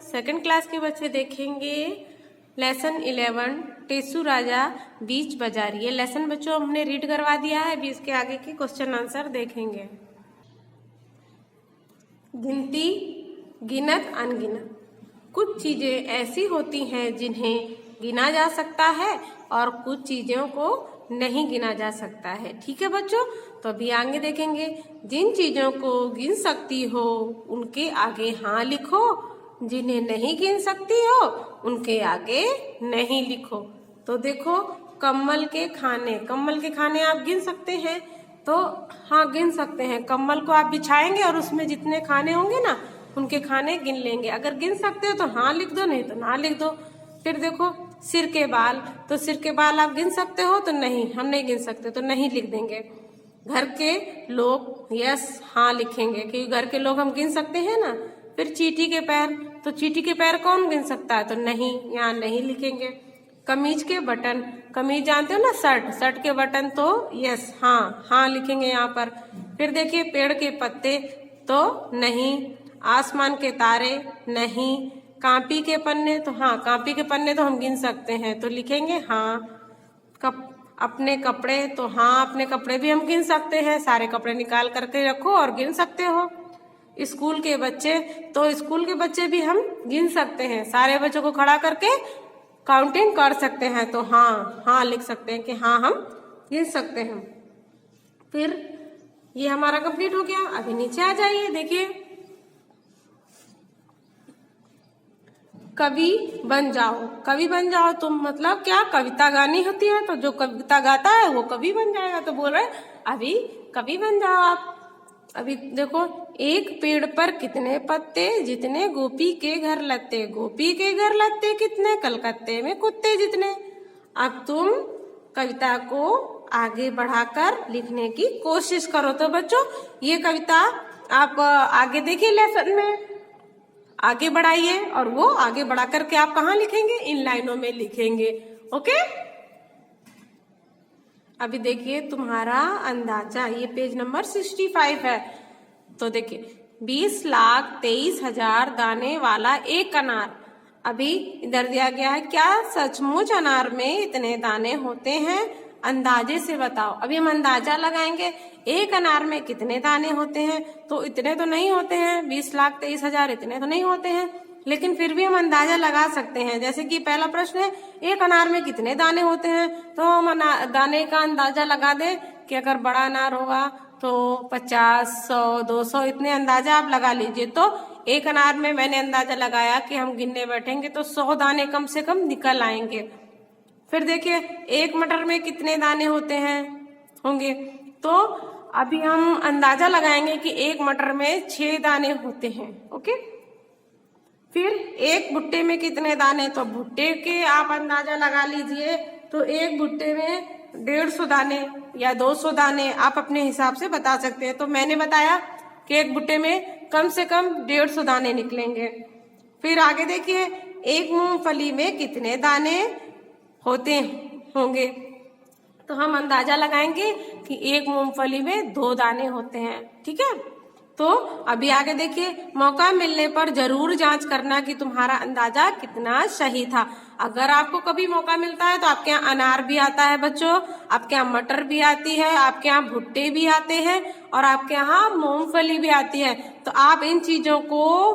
Second class के बच्चे देखेंगे लेसन 11 टेसू राजा बीच बाजार। ये लेसन बच्चों हमने रीड करवा दिया है। अभी इसके आगे के क्वेश्चन आंसर देखेंगे। गिनती, गिनत, अनगिनत। कुछ चीजें ऐसी होती हैं जिन्हें गिना जा सकता है और कुछ चीजों को नहीं गिना जा सकता है। ठीक है बच्चों, तो अभी आगे देखेंगे। जिन चीजों को गिन सकती हो उनके आगे हाँ लिखो, जिन्हें नहीं गिन सकती हो उनके आगे नहीं लिखो। तो देखो, कम्बल के खाने आप गिन सकते हैं, तो हाँ गिन सकते हैं। कम्बल को आप बिछाएंगे और उसमें जितने खाने होंगे ना उनके खाने गिन लेंगे। अगर गिन सकते हो तो हाँ लिख दो, नहीं तो ना लिख दो। फिर देखो सिर के बाल, तो सिर के बाल आप गिन सकते हो तो नहीं, हम नहीं गिन सकते तो नहीं लिख देंगे। घर के लोग, यस हाँ लिखेंगे क्योंकि घर के लोग हम गिन सकते हैं ना। फिर चींटी के पैर, तो चींटी के पैर कौन गिन सकता है, तो नहीं, यहाँ नहीं लिखेंगे। कमीज के बटन, कमीज जानते हो ना, शर्ट के बटन, तो यस हाँ लिखेंगे यहाँ पर। फिर देखिए पेड़ के पत्ते, तो नहीं। आसमान के तारे, नहीं। कापी के पन्ने, तो हाँ कापी के पन्ने तो हम गिन सकते हैं तो लिखेंगे हाँ। अपने कपड़े, तो हाँ अपने कपड़े भी हम गिन सकते हैं। सारे कपड़े निकाल करके रखो और गिन सकते हो। स्कूल के बच्चे, तो स्कूल के बच्चे भी हम गिन सकते हैं। सारे बच्चों को खड़ा करके काउंटिंग कर सकते हैं, तो हाँ लिख सकते हैं कि हाँ हम गिन सकते हैं। फिर ये हमारा कंप्लीट हो गया। अभी नीचे आ जाइए, देखिए कवि बन जाओ तुम, मतलब क्या कविता गानी होती है, तो जो कविता गाता है वो कवि बन जाएगा। तो बोल रहे अभी कवि बन जाओ आप। अभी देखो, एक पेड़ पर कितने पत्ते, जितने गोपी के घर लत्ते, गोपी के घर लत्ते कितने, कलकत्ते में कुत्ते जितने। अब तुम कविता को आगे बढ़ाकर लिखने की कोशिश करो। तो बच्चों ये कविता आप आगे देखिए, लेसन में आगे बढ़ाइए और वो आगे बढ़ा करके आप कहाँ लिखेंगे, इन लाइनों में लिखेंगे। ओके, अभी देखिए तुम्हारा अंदाजा, ये पेज नंबर 65 है। तो देखिए 20,23,000 दाने वाला एक अनार। अभी इधर दिया गया है, क्या सचमुच अनार में इतने दाने होते हैं, अंदाजे से बताओ। अभी हम अंदाजा लगाएंगे, एक अनार में कितने दाने होते हैं, तो इतने तो नहीं होते हैं। 20,23,000 इतने तो नहीं होते हैं, लेकिन फिर भी हम अंदाजा लगा सकते हैं। जैसे कि पहला प्रश्न है, एक अनार में कितने दाने होते हैं, तो हम दाने का अंदाजा लगा दें कि अगर बड़ा अनार होगा तो 50, 100, 200 इतने अंदाजा आप लगा लीजिए। तो एक अनार में मैंने अंदाजा लगाया कि हम गिनने बैठेंगे तो 100 दाने कम से कम निकल आएंगे। फिर देखिए एक मटर में कितने दाने होंगे, तो अभी हम अंदाजा लगाएंगे कि एक मटर में 6 दाने होते हैं। ओके, फिर एक भुट्टे में कितने दाने, तो भुट्टे के आप अंदाजा लगा लीजिए। तो एक भुट्टे में 150 दाने या 200 दाने आप अपने हिसाब से बता सकते हैं। तो मैंने बताया कि एक भुट्टे में कम से कम 150 दाने निकलेंगे। फिर आगे देखिए, एक मूंगफली में कितने दाने होंगे, तो हम अंदाजा लगाएंगे कि एक मूंगफली में 2 दाने होते हैं। ठीक है, तो अभी आगे देखिए, मौका मिलने पर जरूर जांच करना कि तुम्हारा अंदाजा कितना सही था। अगर आपको कभी मौका मिलता है तो आपके यहाँ अनार भी आता है बच्चों, आपके यहाँ मटर भी आती है, आपके यहाँ भुट्टे भी आते हैं और आपके यहाँ मूंगफली भी आती है। तो आप इन चीजों को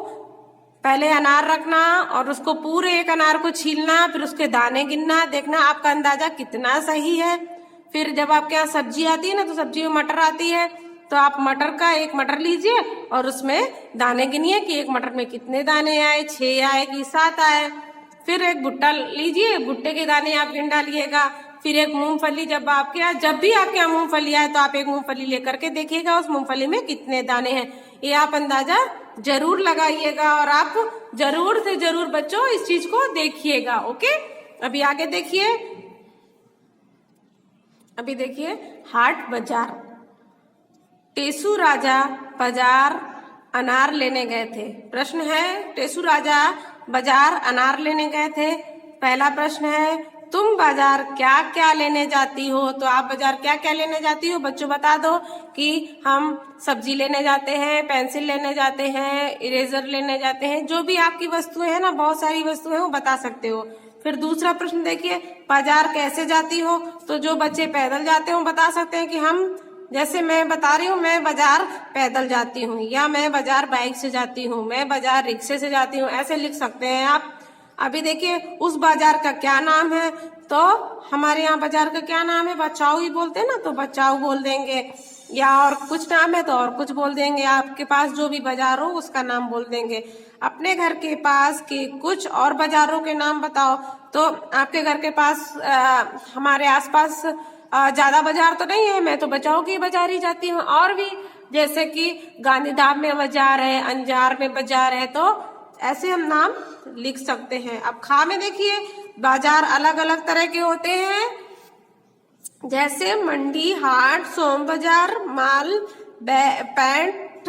पहले अनार रखना और उसको पूरे एक अनार को छीलना, फिर उसके दाने गिनना, देखना आपका अंदाजा कितना सही है। फिर जब आपके यहाँ सब्जी आती है ना, तो सब्जी में मटर आती है, तो आप मटर का एक मटर लीजिए और उसमें दाने गिनिए कि एक मटर में कितने दाने आए, 6 आए कि 7 आए। फिर एक भुट्टा लीजिए, भुट्टे के दाने आप गिन डालिएगा। फिर एक मूंगफली, जब भी आपके यहाँ मूंगफली आए तो आप एक मूंगफली लेकर के देखिएगा उस मूंगफली में कितने दाने हैं। ये आप अंदाजा जरूर लगाइएगा और आप जरूर से जरूर बच्चों इस चीज को देखिएगा। ओके, अभी आगे देखिए, अभी देखिए हाट बाजार। टेसू राजा बाजार अनार लेने गए थे। प्रश्न है, टेसू राजा बाजार अनार लेने गए थे। पहला प्रश्न है, तुम बाजार क्या क्या लेने जाती हो? तो आप बाजार क्या क्या लेने जाती हो बच्चों बता दो कि हम सब्जी लेने जाते हैं, पेंसिल लेने जाते हैं, इरेजर लेने जाते हैं, जो भी आपकी वस्तुएं हैं ना, बहुत सारी वस्तुएं वो बता सकते हो। फिर दूसरा प्रश्न देखिए, बाजार कैसे जाती हो? तो जो बच्चे पैदल जाते हो बता सकते हैं कि हम, जैसे मैं बता रही हूँ, मैं बाजार पैदल जाती हूँ, या मैं बाजार बाइक से जाती हूँ, मैं बाजार रिक्शे से जाती हूँ, ऐसे लिख सकते हैं आप। अभी देखिए, उस बाजार का क्या नाम है? तो हमारे यहाँ बाजार का क्या नाम है? बचाओ ही बोलते हैं ना, तो बचाओ बोल देंगे, या और कुछ नाम है तो और कुछ बोल देंगे। आपके पास जो भी बाजार हो उसका नाम बोल देंगे। अपने घर के पास के कुछ और बाजारों के नाम बताओ। तो आपके घर के पास हमारे आसपास ज्यादा बाजार तो नहीं है, मैं तो बचाओ की बाजार ही जाती हूँ। और भी जैसे कि गांधीधाम में बाजार है, अंजार में बाजार है, तो ऐसे हम नाम लिख सकते हैं। अब खा में देखिए, बाजार अलग अलग तरह के होते हैं, जैसे मंडी, हाट, सोम बाजार, माल पैंट,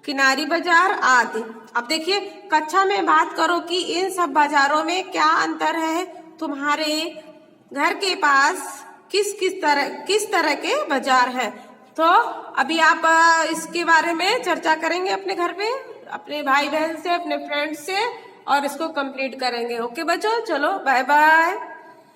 किनारी बाजार आदि। अब देखिए, कक्षा में बात करो कि इन सब बाजारों में क्या अंतर है। तुम्हारे घर के पास किस तरह के बाजार है? तो अभी आप इसके बारे में चर्चा करेंगे अपने घर पे, अपने भाई बहन से, अपने फ्रेंड से, और इसको कंप्लीट करेंगे। ओके बच्चों, चलो बाय बाय।